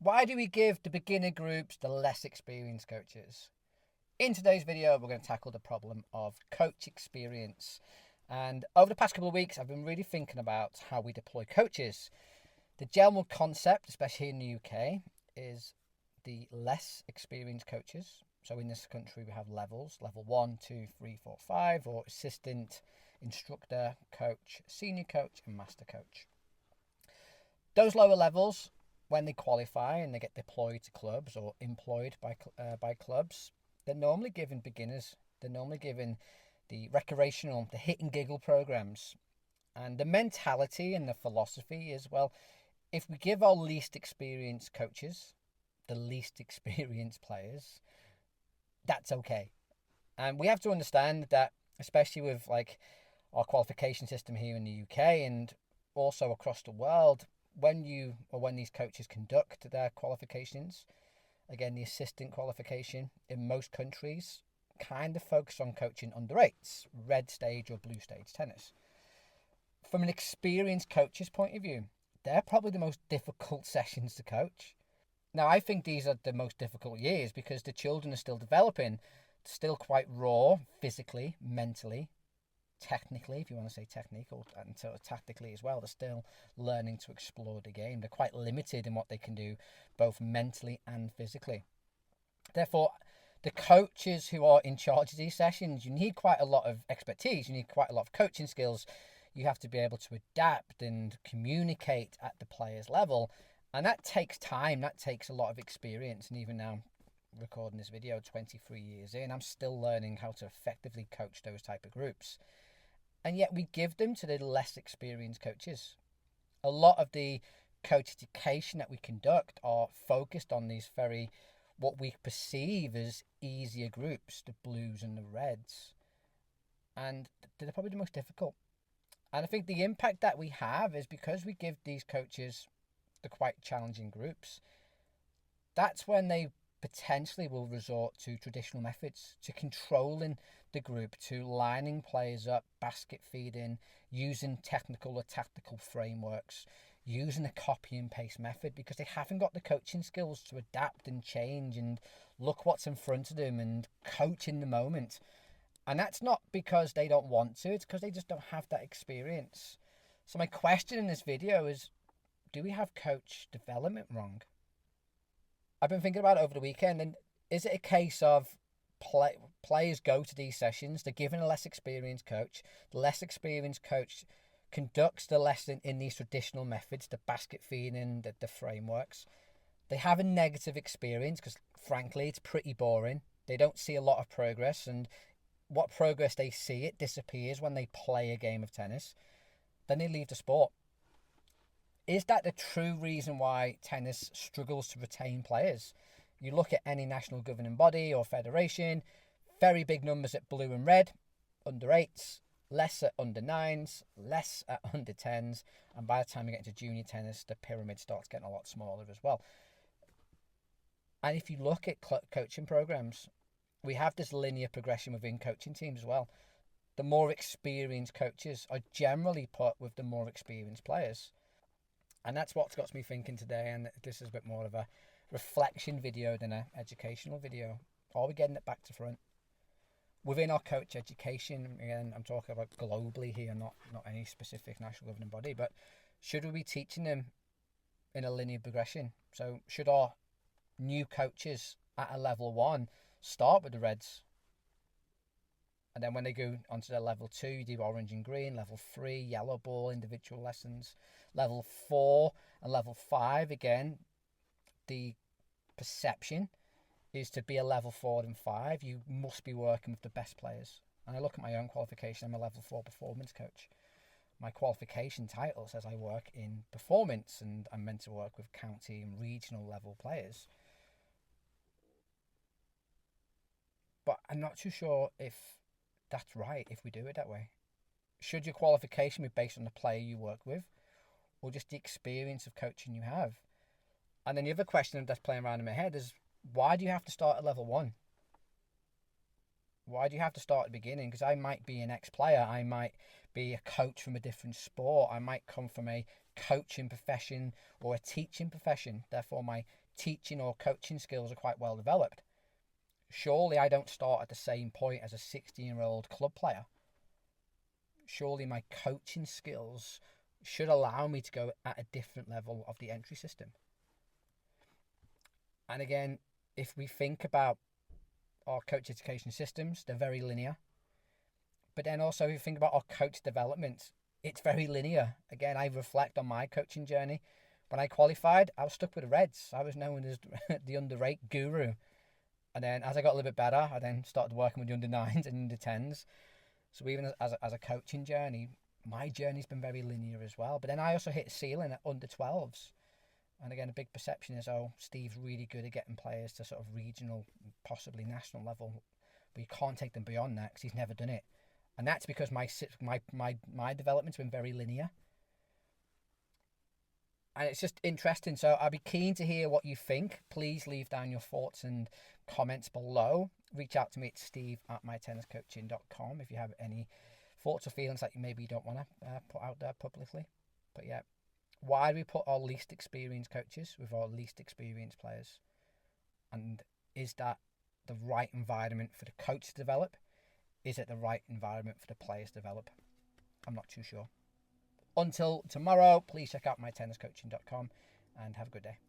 Why do we give the beginner groups the less experienced coaches? In today's video, we're going to tackle the problem of coach experience. And over the past couple of weeks, I've been really thinking about how we deploy coaches. The general concept, especially in the UK, is the less experienced coaches. So in this country, we have levels, level 1, 2, 3, 4, 5, or assistant, instructor, coach, senior coach, and master coach. Those lower levels, when they qualify and they get deployed to clubs or employed by clubs, they're normally given beginners. They're normally given the recreational, the hit and giggle programs. And the mentality and the philosophy is, well, if we give our least experienced coaches the least experienced players, that's okay. And we have to understand that, especially with like our qualification system here in the UK and also across the world, when these coaches conduct their qualifications, again, the assistant qualification in most countries kind of focus on coaching under eights, red stage or blue stage tennis. From an experienced coach's point of view, they're probably the most difficult sessions to coach. Now, I think these are the most difficult years because the children are still developing, still quite raw physically, mentally, technically, if you want to say technical, and so tactically as well. They're still learning to explore the game. They're quite limited in what they can do, both mentally and physically. Therefore, the coaches who are in charge of these sessions, you need quite a lot of expertise. You need quite a lot of coaching skills. You have to be able to adapt and communicate at the player's level. And that takes time. That takes a lot of experience. And even now, recording this video 23 years in, I'm still learning how to effectively coach those type of groups. And yet we give them to the less experienced coaches. A lot of the coach education that we conduct are focused on these very, what we perceive as easier groups, the blues and the reds. And they're probably the most difficult. And I think the impact that we have is because we give these coaches the quite challenging groups, that's when they potentially will resort to traditional methods, to controlling the group, to lining players up, basket feeding, using technical or tactical frameworks, using a copy and paste method because they haven't got the coaching skills to adapt and change and look what's in front of them and coach in the moment. And that's not because they don't want to, it's because they just don't have that experience. So my question in this video is, do we have coach development wrong? I've been thinking about it over the weekend, and is it a case of players go to these sessions, they're given a less experienced coach, the less experienced coach conducts the lesson in these traditional methods, the basket feeding, the frameworks. They have a negative experience because, frankly, it's pretty boring. They don't see a lot of progress, and what progress they see, it disappears when they play a game of tennis. Then they leave the sport. Is that the true reason why tennis struggles to retain players? You look at any national governing body or federation, very big numbers at blue and red, under eights, less at under nines, less at under tens, and by the time you get into junior tennis, the pyramid starts getting a lot smaller as well. And if you look at coaching programs, we have this linear progression within coaching teams as well. The more experienced coaches are generally put with the more experienced players. And that's what's got me thinking today, and this is a bit more of a reflection video than an educational video. Are we getting it back to front? Within our coach education, again, I'm talking about globally here, not any specific national governing body, but should we be teaching them in a linear progression? So should our new coaches at a level 1 start with the reds? And then when they go onto their level 2, you do orange and green. Level 3, yellow ball, individual lessons. Level 4 and level 5, again, the perception is to be a level 4 and 5. You must be working with the best players. And I look at my own qualification, I'm a level 4 performance coach. My qualification title says I work in performance and I'm meant to work with county and regional level players. But I'm not too sure if that's right, if we do it that way. Should your qualification be based on the player you work with or just the experience of coaching you have? And then the other question that's playing around in my head is, why do you have to start at level 1? Why do you have to start at the beginning? Because I might be an ex-player. I might be a coach from a different sport. I might come from a coaching profession or a teaching profession. Therefore, my teaching or coaching skills are quite well developed. Surely I don't start at the same point as a 16-year-old club player. Surely my coaching skills should allow me to go at a different level of the entry system. And again, if we think about our coach education systems, they're very linear. But then also if you think about our coach development, it's very linear. Again, I reflect on my coaching journey. When I qualified, I was stuck with the Reds. I was known as the under-8 guru. And then as I got a little bit better, I then started working with the under-9s and under-10s. So even as a coaching journey, my journey's been very linear as well. But then I also hit a ceiling at under-12s. And again, a big perception is, oh, Steve's really good at getting players to sort of regional, possibly national level. But you can't take them beyond that because he's never done it. And that's because my development's been very linear. And it's just interesting. So I'd be keen to hear what you think. Please leave down your thoughts and comments below. Reach out to me at steve@mytenniscoaching.com if you have any thoughts or feelings that you maybe don't want to put out there publicly. But yeah, why do we put our least experienced coaches with our least experienced players? And is that the right environment for the coach to develop? Is it the right environment for the players to develop? I'm not too sure. Until tomorrow, please check out mytenniscoaching.com and have a good day.